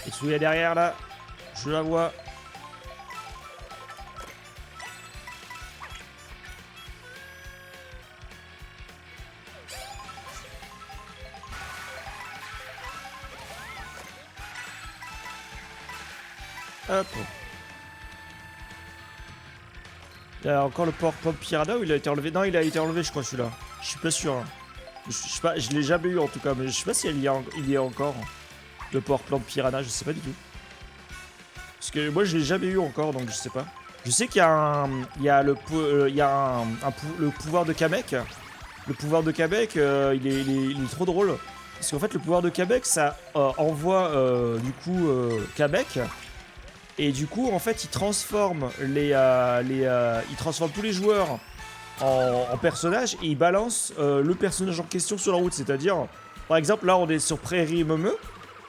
Et tu est derrière là. Je la vois. Hop. Il y a encore le port Pop Piranha ou il a été enlevé? Non, il a été enlevé, je crois, celui-là. Je suis pas sûr. Hein. Je sais pas, je l'ai jamais eu en tout cas, mais je sais pas si il y a encore le port Plant Piranha, je sais pas du tout. Parce que moi, je l'ai jamais eu encore, donc je sais pas. Je sais qu'il y a le pouvoir de Kamek. Le pouvoir de Kamek, il est trop drôle. Parce qu'en fait, le pouvoir de Kamek, ça envoie du coup Kamek. Et du coup, en fait, il transforme il transforme tous les joueurs en personnages et il balance le personnage en question sur la route. C'est-à-dire, par exemple, là, on est sur Prairie Meumeu.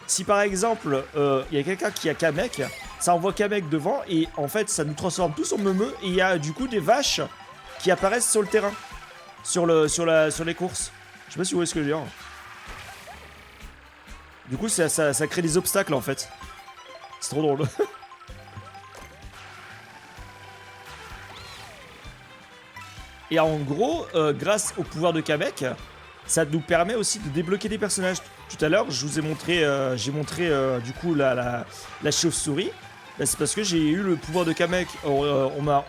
Si par exemple, il y a quelqu'un qui a Kamek, ça envoie Kamek devant et en fait, ça nous transforme tous en Meumeu et il y a du coup des vaches qui apparaissent sur le terrain, sur les courses. Je sais pas si vous voyez ce que je veux dire. Du coup, ça crée des obstacles en fait. C'est trop drôle. Et en gros, grâce au pouvoir de Kamek, ça nous permet aussi de débloquer des personnages. Tout à l'heure, je vous ai montré, j'ai montré du coup la chauve-souris. Bah, c'est parce que j'ai eu le pouvoir de Kamek. On m'a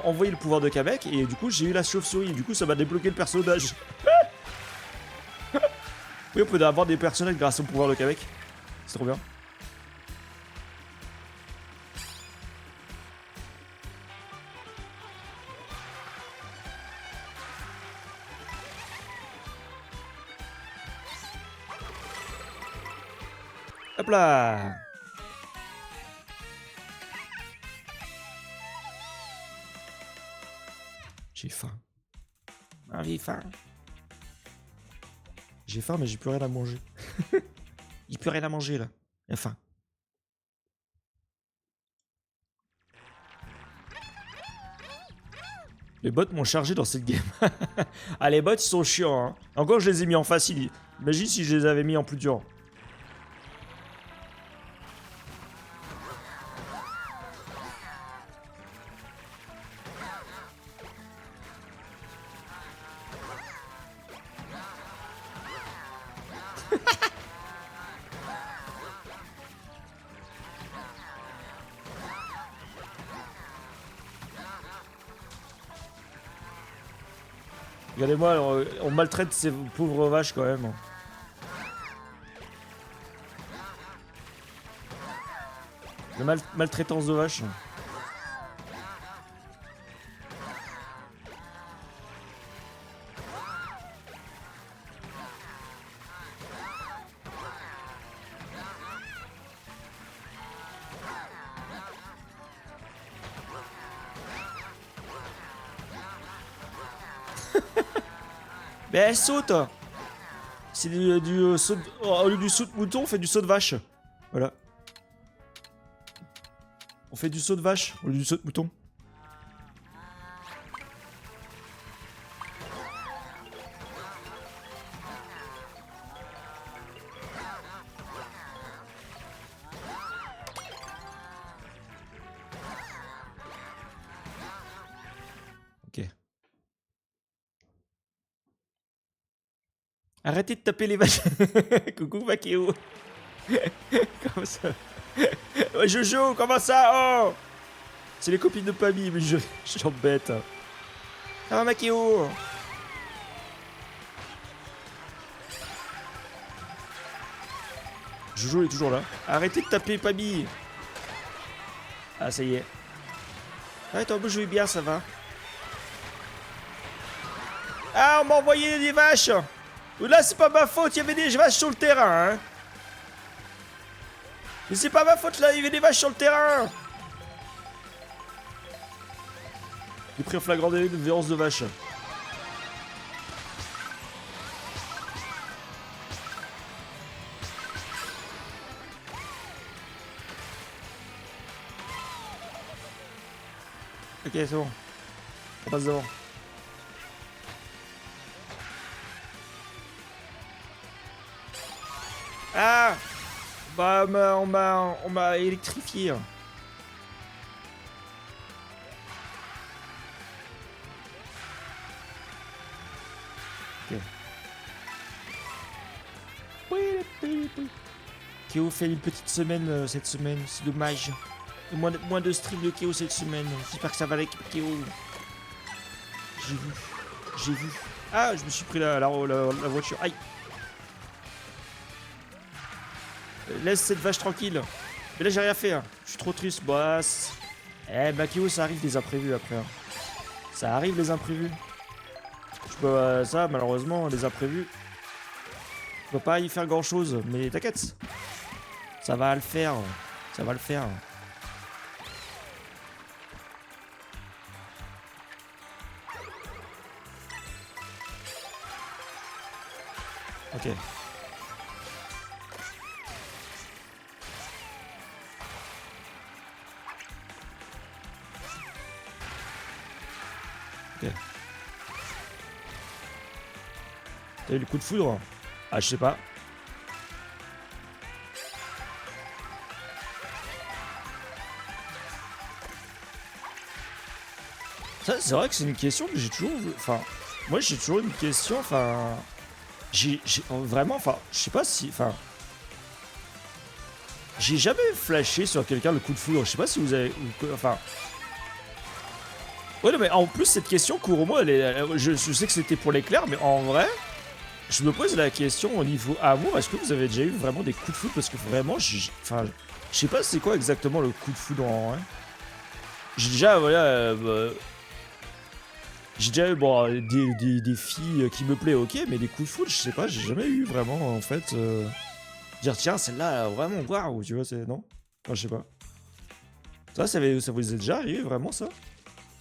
envoyé le pouvoir de Kamek et du coup j'ai eu la chauve-souris. Du coup, ça m'a débloqué le personnage. Oui, on peut avoir des personnages grâce au pouvoir de Kamek. C'est trop bien. Hop là. J'ai faim. Ah, j'ai faim. J'ai faim, mais j'ai plus rien à manger. J'ai plus rien à manger là. J'ai faim. Les bots m'ont chargé dans cette game. Ah, les bots ils sont chiants. Hein. Encore, je les ai mis en facile. Imagine si je les avais mis en plus dur. Regardez-moi, on maltraite ces pauvres vaches quand même. La maltraitance de vaches. Mais elle saute. C'est du saut de... Au lieu du saut de mouton, on fait du saut de vache. Voilà. On fait du saut de vache au lieu du saut de mouton. Ok. Arrêtez de taper les vaches. Coucou Makeo. Comment ça? Ouais, Jojo, comment ça? Oh! C'est les copines de Pami, mais je j'embête. Ça va Makeo? Jojo est toujours là. Arrêtez de taper Pami. Ah, ça y est. Ouais, toi, vous jouez bien, ça va. Ah, on m'a envoyé des vaches. Là, c'est pas ma faute, il y avait des vaches sur le terrain. Hein. Mais c'est pas ma faute, là, il y avait des vaches sur le terrain. J'ai pris un flagrant délit de violence de vache. Ok, c'est bon. On passe devant. Ah! Bah, on m'a électrifié. Ok. Keo fait une petite semaine cette semaine, c'est dommage. Moins de stream de Keo cette semaine. J'espère que ça va avec Keo. J'ai vu. J'ai vu. Ah, je me suis pris la voiture. Aïe. Laisse cette vache tranquille. Mais là, j'ai rien fait. Hein. Je suis trop triste. Boss. Eh, bah, Keo, ça arrive des imprévus après. Hein. Ça arrive les imprévus. Je peux, ça, malheureusement, les imprévus. Je peux pas y faire grand chose. Mais t'inquiète. Ça va le faire. Ça va le faire. Ok. Ok. T'as eu le coup de foudre? Ah, je sais pas. Ça, c'est vrai que c'est une question que j'ai toujours... Enfin, moi, j'ai toujours une question, enfin... Vraiment, enfin, je sais pas si... Enfin... J'ai jamais flashé sur quelqu'un le coup de foudre. Je sais pas si vous avez... Enfin... Ouais, non, mais en plus, cette question, Kuromo, je sais que c'était pour l'éclair, mais en vrai... Je me pose la question au niveau amour, est-ce que vous avez déjà eu vraiment des coups de foudre? Parce que vraiment, enfin... Je sais pas c'est quoi exactement le coup de foudre en vrai. J'ai déjà, voilà... J'ai déjà eu bon, des filles qui me plaisent, ok, mais des coups de foudre, je sais pas, j'ai jamais eu vraiment en fait. Dire tiens, celle-là, vraiment, waouh, tu vois, c'est. Non? Enfin, je sais pas. Ça vous est déjà arrivé vraiment ça? Moi,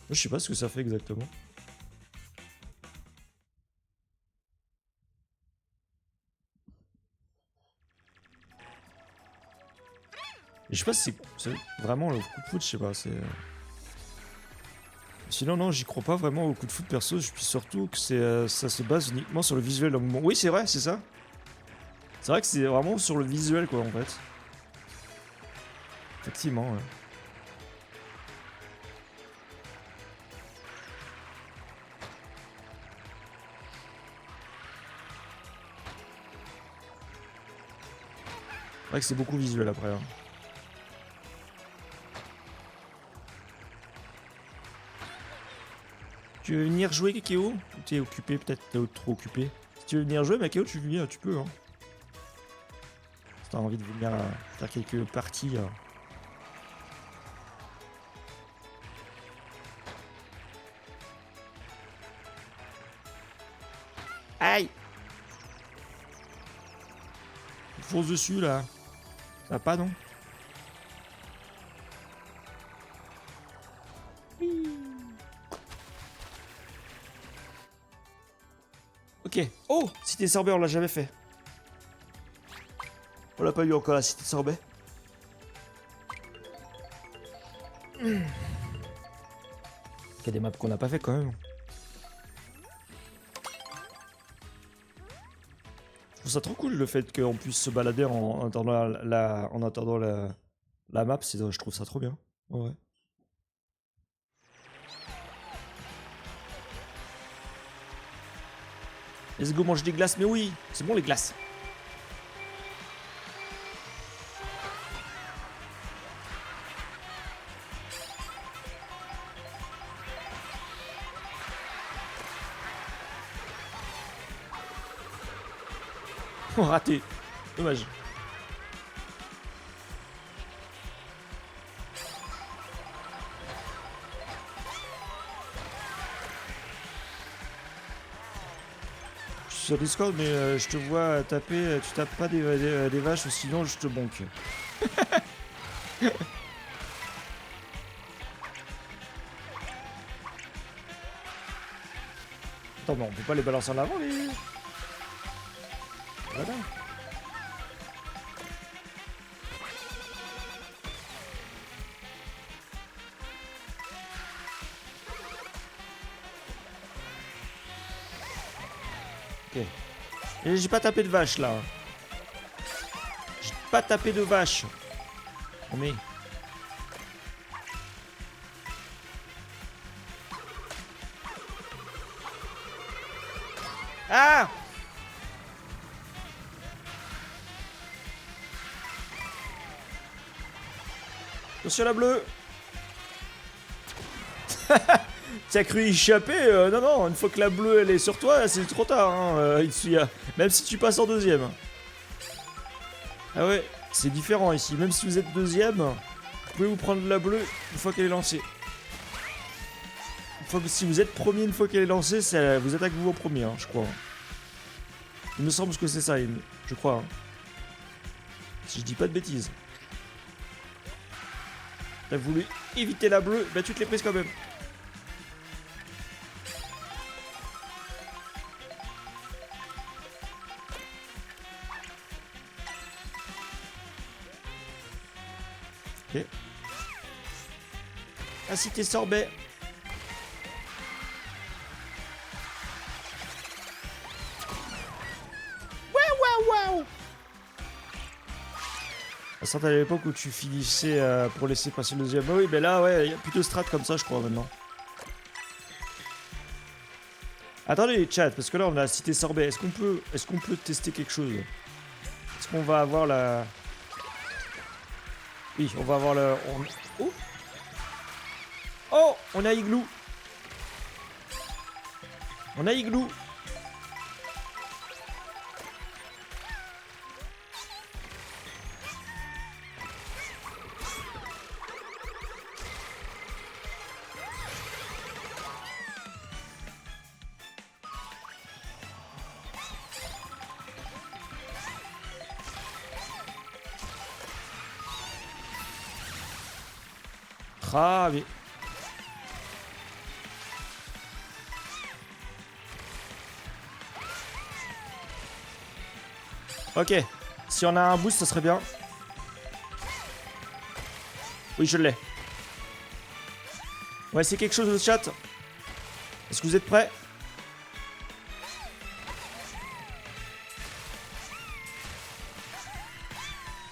je sais pas ce que ça fait exactement. Et je sais pas si c'est vraiment le coup de foudre, je sais pas, c'est. Sinon, non, j'y crois pas vraiment au coup de foudre perso, je puis surtout que ça se base uniquement sur le visuel. Oui, c'est vrai, c'est ça. C'est vrai que c'est vraiment sur le visuel, quoi, en fait. Effectivement, ouais. C'est vrai que c'est beaucoup visuel après. Hein. Tu veux venir jouer, Kekeo? Ou t'es occupé, peut-être t'es trop occupé. Si tu veux venir jouer, Makeo, tu viens, tu peux. Hein. Si t'as envie de venir faire quelques parties. Aïe! Fonce dessus là. Ça va pas, non? Ok. Oh! Cité sorbet, on l'a jamais fait. On l'a pas eu encore la cité sorbet. Il y a des maps qu'on n'a pas fait quand même. Je trouve ça trop cool le fait qu'on puisse se balader en attendant la map. Je trouve ça trop bien. Ouais. Let's go manger des glaces, mais oui, c'est bon les glaces. Oh, raté. Dommage. Je suis sur Discord, mais je te vois taper. Tu tapes pas des vaches, sinon je te bonque. Attends, mais on peut pas les balancer en avant, les... Voilà. Ok. Et j'ai pas tapé de vache, là. pas taper de vache. Oh mais... Ah! Attention la bleue. T'as cru échapper? Non, non, une fois que la bleue elle est sur toi, c'est trop tard. Hein, même si tu passes en deuxième. Ah ouais, c'est différent ici. Même si vous êtes deuxième, vous pouvez vous prendre la bleue une fois qu'elle est lancée. Si vous êtes premier une fois qu'elle est lancée, vous attaquez vous en premier, hein, je crois. Il me semble que c'est ça, je crois. Hein. Si je dis pas de bêtises. T'as voulu éviter la bleue, bah tu te l'es prise quand même. Ok. Ah si t'es sorbet. Waouh. Ça à l'époque où tu finissais pour laisser passer le deuxième. Oui, mais là, ouais, il y a plus de strat comme ça, je crois, maintenant. Attendez, chat, parce que là, on a cité sorbet. Est-ce qu'on peut tester quelque chose? Est-ce qu'on va avoir la... Oui, on va avoir le... Oh! Oh! On a Igloo! On a Igloo! Ah, mais... Ok. Si on a un boost, ça serait bien. Oui, je l'ai. On va essayer quelque chose au chat. Est-ce que vous êtes prêts?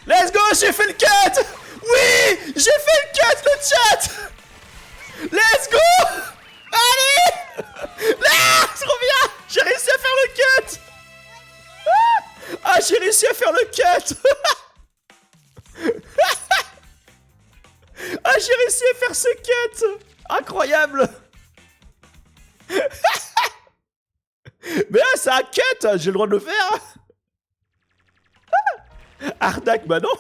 Let's go, j'ai fait le cut! Oui! J'ai fait le cut, le chat! Let's go! Allez! Ah! Trop bien! J'ai réussi à faire le cut! Ah, j'ai réussi à faire le cut! Ah, j'ai réussi à faire ce cut! Incroyable! Mais là, c'est un cut! J'ai le droit de le faire! Arnaque, bah non!